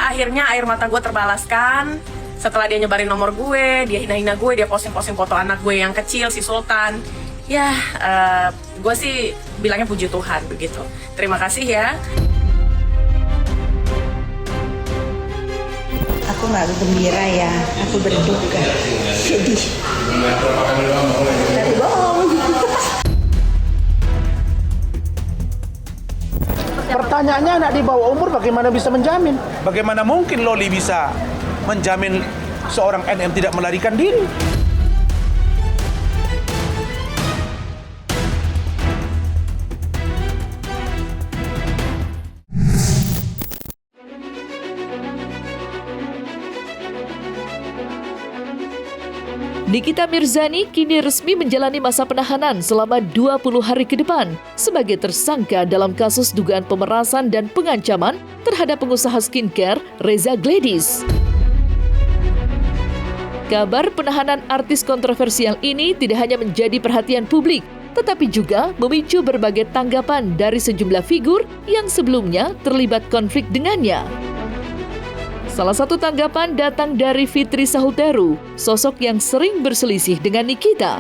Ya akhirnya air mata gue terbalaskan. Setelah dia nyebarin nomor gue, dia hina-hina gue, dia posting-posting foto anak gue yang kecil, si Sultan. Ya, gue sih bilangnya puji Tuhan begitu. Terima kasih ya. Aku nggak gembira ya, aku berduka. Sedih. Tapi bohong. Pertanyaannya, anak di bawah umur bagaimana bisa menjamin? Bagaimana mungkin Loli bisa menjamin seorang NM tidak melarikan diri? Nikita Mirzani kini resmi menjalani masa penahanan selama 20 hari ke depan sebagai tersangka dalam kasus dugaan pemerasan dan pengancaman terhadap pengusaha skincare Reza Gladys. Kabar penahanan artis kontroversial ini tidak hanya menjadi perhatian publik, tetapi juga memicu berbagai tanggapan dari sejumlah figur yang sebelumnya terlibat konflik dengannya. Salah satu tanggapan datang dari Fitri Sahuteru, sosok yang sering berselisih dengan Nikita.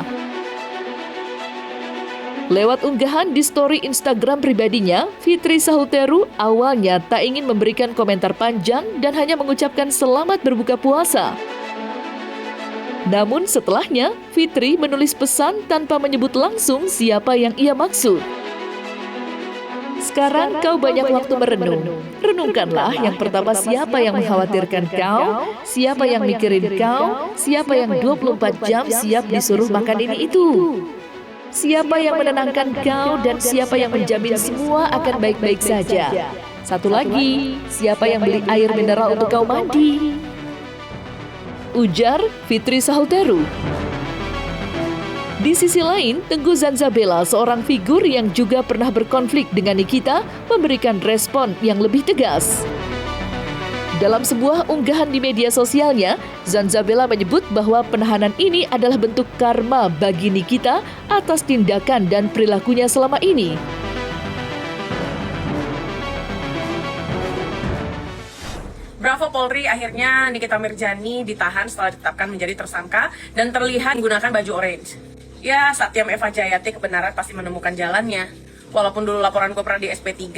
Lewat unggahan di story Instagram pribadinya, Fitri Sahuteru awalnya tak ingin memberikan komentar panjang dan hanya mengucapkan selamat berbuka puasa. Namun setelahnya, Fitri menulis pesan tanpa menyebut langsung siapa yang ia maksud. Sekarang kau banyak waktu merenung. Renungkanlah yang pertama siapa yang mengkhawatirkan kau, siapa yang mikirin kau, siapa yang 24 jam siap disuruh makan ini itu. Siapa yang menenangkan kau dan siapa yang menjamin semua akan baik-baik saja. Satu lagi, siapa yang beli air mineral untuk kau mandi. Ujar Fitri Sahuteru. Di sisi lain, Tengku Zanzabela, seorang figur yang juga pernah berkonflik dengan Nikita, memberikan respon yang lebih tegas. Dalam sebuah unggahan di media sosialnya, Zanzabela menyebut bahwa penahanan ini adalah bentuk karma bagi Nikita atas tindakan dan perilakunya selama ini. Bravo Polri, akhirnya Nikita Mirzani ditahan setelah ditetapkan menjadi tersangka dan terlihat menggunakan baju orange. Ya, Satyam Eva Jayati kebenaran pasti menemukan jalannya. Walaupun dulu laporan gue pernah di SP3,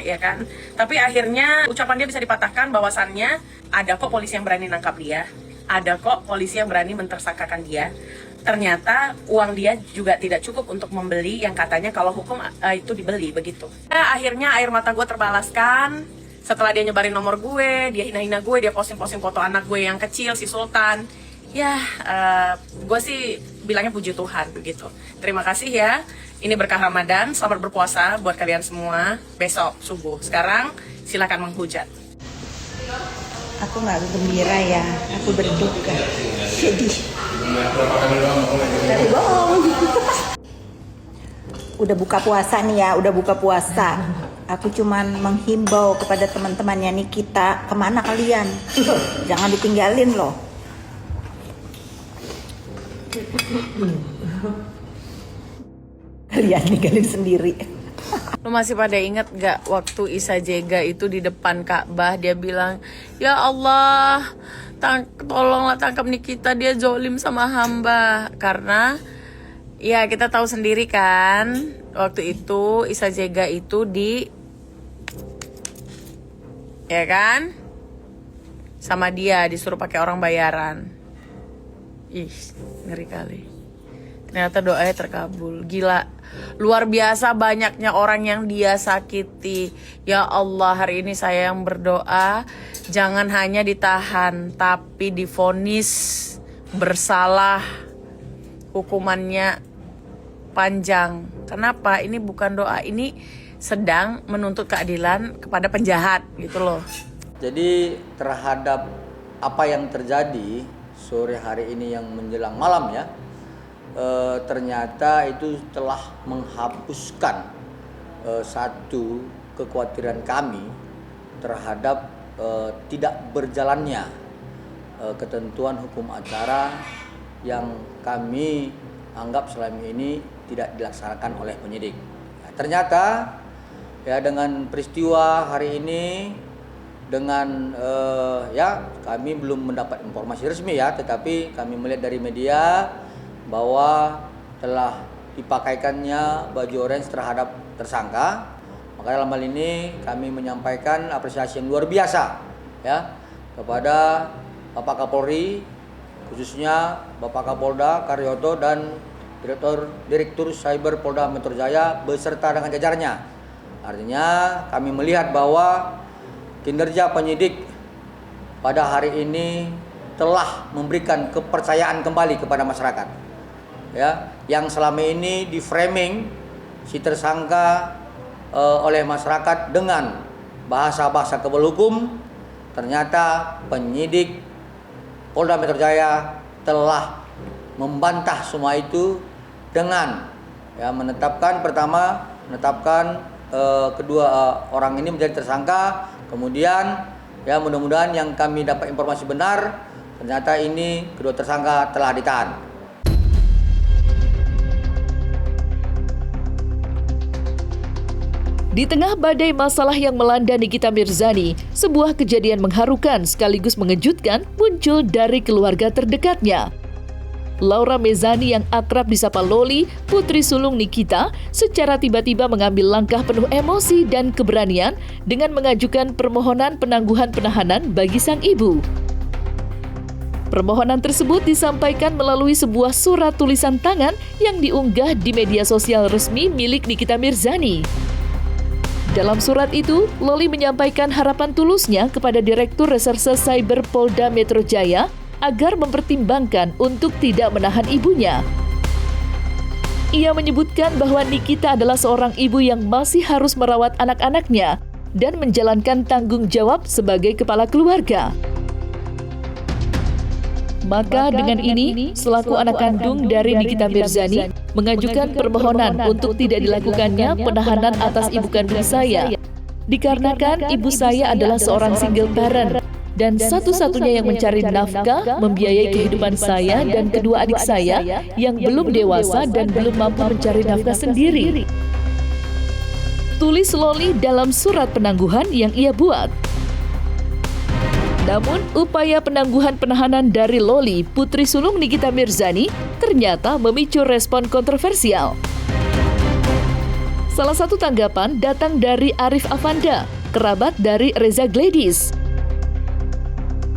ya kan. Tapi akhirnya ucapan dia bisa dipatahkan bahwasannya ada kok polisi yang berani nangkap dia. Ada kok polisi yang berani mentersangkakan dia. Ternyata uang dia juga tidak cukup untuk membeli yang katanya kalau hukum itu dibeli, begitu. Ya, akhirnya air mata gue terbalaskan. Setelah dia nyebarin nomor gue, dia hina-hina gue, dia posting-posting foto anak gue yang kecil, si Sultan. Ya, gue sih bilangnya puji Tuhan begitu. Terima kasih ya. Ini berkah Ramadan, selamat berpuasa buat kalian semua. Besok subuh. Sekarang silakan menghujat. Aku nggak gembira ya, aku berduka. Sedih. Tapi bohong. Udah buka puasa nih ya, udah buka puasa. Aku cuman menghimbau kepada teman-temannya Nikita, kemana kalian? Jangan ditinggalin loh. Kalian ninggalin sendiri. Lu masih pada inget gak waktu Isa Jega itu di depan Ka'bah dia bilang, ya Allah, tolonglah tangkap Nikita, dia zolim sama hamba. Karena ya kita tahu sendiri kan, waktu itu Isa Jega itu ya kan, sama dia disuruh pakai orang bayaran. Ih, ngeri kali. Ternyata doanya terkabul. Gila, luar biasa banyaknya orang yang dia sakiti. Ya Allah, hari ini saya yang berdoa, jangan hanya ditahan, tapi divonis bersalah, hukumannya panjang. Kenapa? Ini bukan doa, ini sedang menuntut keadilan kepada penjahat, gitu loh. Jadi terhadap apa yang terjadi sore hari ini yang menjelang malam ya, ternyata itu telah menghapuskan satu kekhawatiran kami terhadap tidak berjalannya ketentuan hukum acara yang kami anggap selama ini tidak dilaksanakan oleh penyidik. Ternyata ya dengan peristiwa hari ini dengan ya kami belum mendapat informasi resmi ya, tetapi kami melihat dari media bahwa telah dipakaikannya baju orange terhadap tersangka. Maka dalam hal ini kami menyampaikan apresiasi yang luar biasa ya kepada Bapak Kapolri, khususnya Bapak Kapolda Karyoto dan Direktur Cyber Polda Metro Jaya beserta dengan jajarannya. Artinya kami melihat bahwa kinerja penyidik pada hari ini telah memberikan kepercayaan kembali kepada masyarakat. Ya, yang selama ini di framing si tersangka oleh masyarakat dengan bahasa-bahasa kebal hukum, ternyata penyidik Polda Metro Jaya telah membantah semua itu dengan ya menetapkan kedua orang ini menjadi tersangka. Kemudian ya mudah-mudahan yang kami dapat informasi benar, ternyata ini kedua tersangka telah ditahan. Di tengah badai masalah yang melanda Nikita Mirzani, sebuah kejadian mengharukan sekaligus mengejutkan muncul dari keluarga terdekatnya. Laura Mezani yang akrab disapa Loli, putri sulung Nikita, secara tiba-tiba mengambil langkah penuh emosi dan keberanian dengan mengajukan permohonan penangguhan penahanan bagi sang ibu. Permohonan tersebut disampaikan melalui sebuah surat tulisan tangan yang diunggah di media sosial resmi milik Nikita Mirzani. Dalam surat itu, Loli menyampaikan harapan tulusnya kepada Direktur Reserse Cyber Polda Metro Jaya agar mempertimbangkan untuk tidak menahan ibunya. Ia menyebutkan bahwa Nikita adalah seorang ibu yang masih harus merawat anak-anaknya dan menjalankan tanggung jawab sebagai kepala keluarga. Maka dengan ini, selaku anak kandung dari Nikita Mirzani, mengajukan permohonan untuk tidak dilakukannya penahanan atas ibu kandung saya. Dikarenakan ibu saya adalah seorang single parent dan satu-satunya yang mencari nafkah, membiayai kehidupan saya dan kedua adik saya yang belum dewasa dan belum mampu mencari nafkah sendiri. Tulis Loli dalam surat penangguhan yang ia buat. Namun, upaya penangguhan penahanan dari Loli, putri sulung Nikita Mirzani, ternyata memicu respon kontroversial. Salah satu tanggapan datang dari Arif Afanda, kerabat dari Reza Gladys.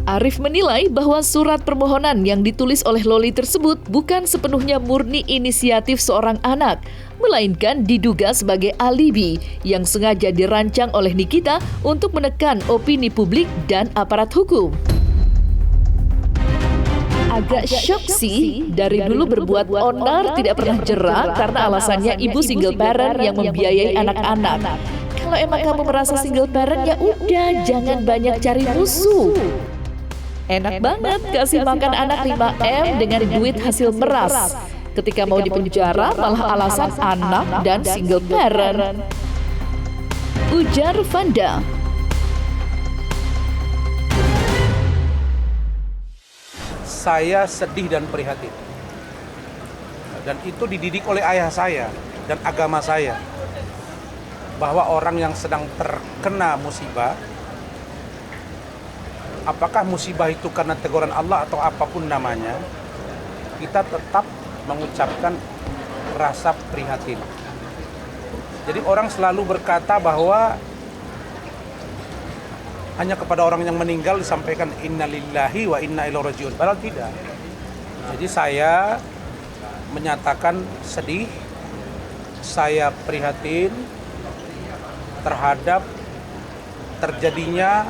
Arif menilai bahwa surat permohonan yang ditulis oleh Loli tersebut bukan sepenuhnya murni inisiatif seorang anak, melainkan diduga sebagai alibi yang sengaja dirancang oleh Nikita untuk menekan opini publik dan aparat hukum. Agak syok sih, dari dulu berbuat onar tidak pernah jera karena alasannya ibu single parent yang membiayai anak-anak. Kalau emang kamu merasa single parent, ya udah, jangan banyak cari musuh. Enak banget kasih makan anak 5M dengan duit hasil meras. Ketika mau dipenjara malah alasan anak dan single parent. Ujar Vanda. Saya sedih dan prihatin. Dan itu dididik oleh ayah saya dan agama saya. Bahwa orang yang sedang terkena musibah, apakah musibah itu karena teguran Allah atau apapun namanya, kita tetap mengucapkan rasa prihatin. Jadi orang selalu berkata bahwa hanya kepada orang yang meninggal disampaikan innalillahi wa inna ilaihi rajiun. Padahal tidak. Jadi saya menyatakan sedih, saya prihatin terhadap terjadinya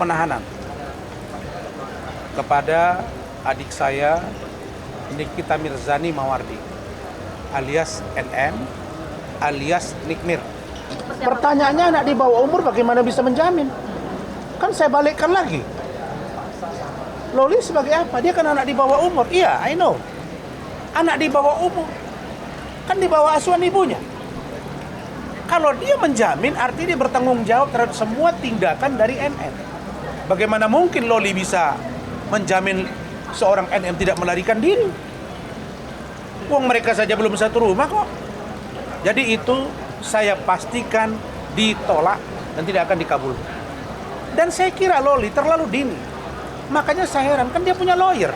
penahanan kepada adik saya Nikita Mirzani Mawardi alias NM alias Nikmir. Pertanyaannya, anak di bawah umur bagaimana bisa menjamin? Kan saya balikkan lagi. Loli sebagai apa? Dia kan anak di bawah umur. Iya, I know. Anak di bawah umur. Kan di bawah asuhan ibunya. Kalau dia menjamin, artinya dia bertanggung jawab terhadap semua tindakan dari NM. Bagaimana mungkin Loli bisa menjamin seorang NM tidak melarikan diri? Uang mereka saja belum satu rumah kok. Jadi itu saya pastikan ditolak dan tidak akan dikabulkan. Dan saya kira Loli terlalu dini. Makanya saya heran, kan dia punya lawyer,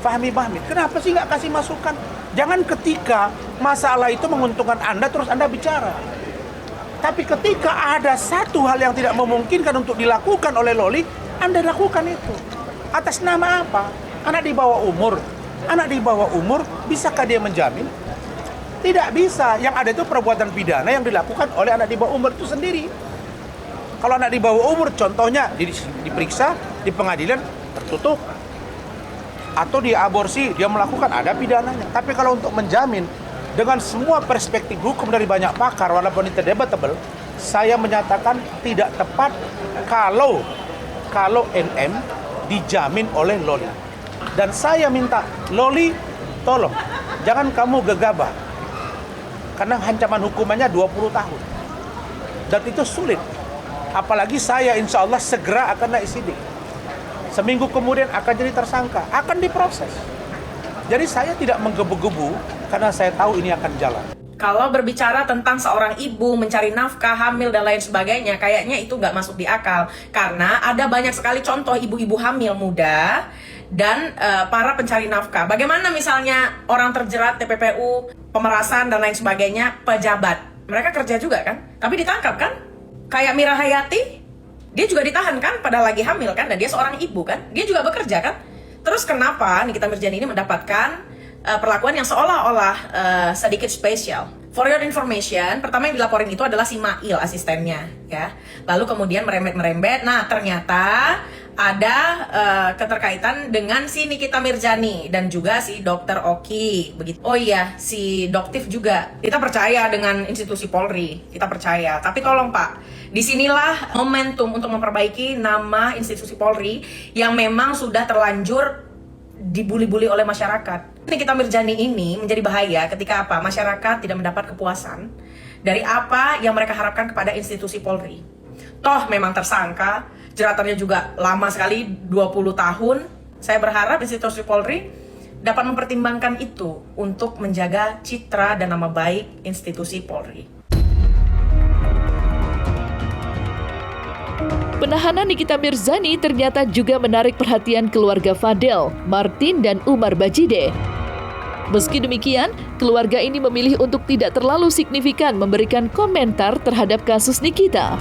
Fahmi Bahmid. Kenapa sih nggak kasih masukan? Jangan ketika masalah itu menguntungkan Anda terus Anda bicara. Tapi ketika ada satu hal yang tidak memungkinkan untuk dilakukan oleh Loli, Anda lakukan itu. Atas nama apa? Anak di bawah umur. Anak di bawah umur, bisakah dia menjamin? Tidak bisa. Yang ada itu perbuatan pidana yang dilakukan oleh anak di bawah umur itu sendiri. Kalau anak di bawah umur, contohnya diperiksa di pengadilan tertutup. Atau dia aborsi, dia melakukan, ada pidananya. Tapi kalau untuk menjamin, dengan semua perspektif hukum dari banyak pakar, walaupun itu debatable, saya menyatakan tidak tepat kalau NM dijamin oleh Loli. Dan saya minta, Loli, tolong, jangan kamu gegabah. Karena ancaman hukumannya 20 tahun. Dan itu sulit. Apalagi saya insya Allah segera akan naik sidik. Seminggu kemudian akan jadi tersangka, akan diproses. Jadi saya tidak menggebu-gebu karena saya tahu ini akan jalan. Kalau berbicara tentang seorang ibu mencari nafkah, hamil, dan lain sebagainya, kayaknya itu nggak masuk di akal. Karena ada banyak sekali contoh ibu-ibu hamil muda dan para pencari nafkah. Bagaimana misalnya orang terjerat TPPU, pemerasan, dan lain sebagainya, pejabat. Mereka kerja juga kan? Tapi ditangkap kan? Kayak Mira Hayati, dia juga ditahan kan? Padahal lagi hamil kan? Dan dia seorang ibu kan? Dia juga bekerja kan? Terus kenapa Nikita Mirzani ini mendapatkan perlakuan yang seolah-olah sedikit spesial? For your information, pertama yang dilaporin itu adalah si Mail, asistennya, ya. Lalu kemudian merembet. Nah, ternyata ada keterkaitan dengan si Nikita Mirzani dan juga si Dr. Oki, begitu. Oh iya, si Doktif juga. Kita percaya dengan institusi Polri, kita percaya. Tapi tolong Pak, disinilah momentum untuk memperbaiki nama institusi Polri yang memang sudah terlanjur dibuli-buli oleh masyarakat. Nikita Mirzani ini menjadi bahaya ketika apa? Masyarakat tidak mendapat kepuasan dari apa yang mereka harapkan kepada institusi Polri. Toh memang tersangka, jeratannya juga lama sekali, 20 tahun. Saya berharap institusi Polri dapat mempertimbangkan itu untuk menjaga citra dan nama baik institusi Polri. Penahanan Nikita Mirzani ternyata juga menarik perhatian keluarga Fadel, Martin, dan Umar Bajide. Meski demikian, keluarga ini memilih untuk tidak terlalu signifikan memberikan komentar terhadap kasus Nikita.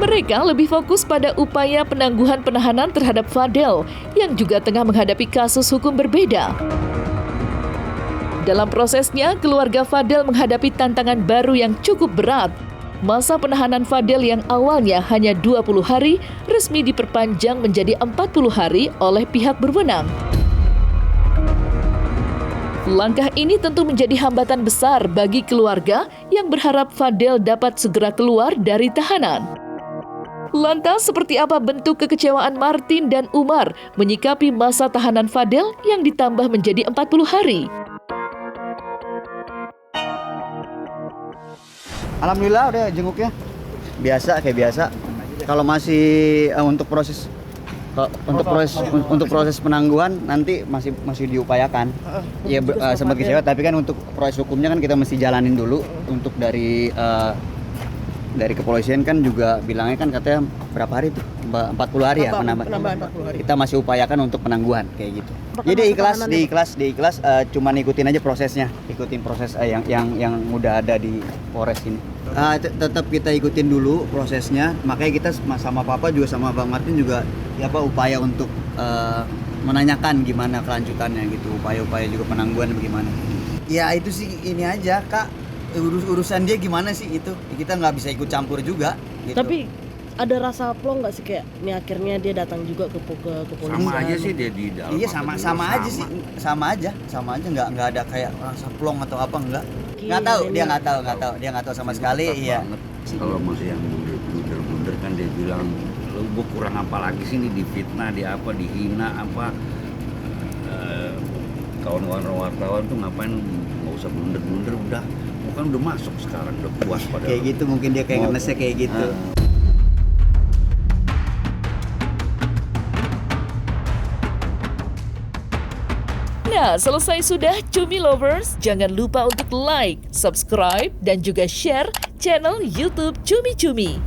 Mereka lebih fokus pada upaya penangguhan penahanan terhadap Fadel yang juga tengah menghadapi kasus hukum berbeda. Dalam prosesnya, keluarga Fadel menghadapi tantangan baru yang cukup berat. Masa penahanan Fadel yang awalnya hanya 20 hari resmi diperpanjang menjadi 40 hari oleh pihak berwenang. Langkah ini tentu menjadi hambatan besar bagi keluarga yang berharap Fadel dapat segera keluar dari tahanan. Lantas, seperti apa bentuk kekecewaan Martin dan Umar menyikapi masa tahanan Fadel yang ditambah menjadi 40 hari? Alhamdulillah udah jenguknya biasa, kayak biasa. Kalau masih untuk proses penangguhan nanti masih diupayakan. Ya sebagai cewek, tapi kan untuk proses hukumnya kan kita mesti jalanin dulu. Untuk dari kepolisian kan juga bilangnya kan katanya berapa hari tuh? 40 hari ya penambahan. Kita masih upayakan untuk penangguhan kayak gitu. Jadi diikhlas, cuman ikutin aja prosesnya, ikutin proses yang udah ada di Polres ini. Tetap kita ikutin dulu prosesnya, makanya kita sama Papa juga sama Bang Martin juga upaya untuk menanyakan gimana kelanjutannya gitu, upaya-upaya juga penangguhan bagaimana. Ya itu sih ini aja Kak, urusan dia gimana sih itu, kita nggak bisa ikut campur juga gitu. Tapi ada rasa plong nggak sih kayak ini akhirnya dia datang juga ke polisi? Sama aja sih dia di dalam. Iya sama aja sih, sama aja nggak ada kayak rasa plong atau apa nggak tahu, dia nggak tahu sama sekali. Iya. Kalau masih yang blunder kan dia bilang lu gua kurang apa lagi sih, ini difitnah, dia apa, dihina apa, kawan-kawan wartawan tuh ngapain, nggak usah blunder udah, bukan udah masuk sekarang, udah puas pada kayak gitu, mungkin dia kayak ngenesnya kayak gitu. Nah, selesai sudah Cumi Lovers. Jangan lupa untuk like, subscribe, dan juga share channel YouTube Cumi Cumi.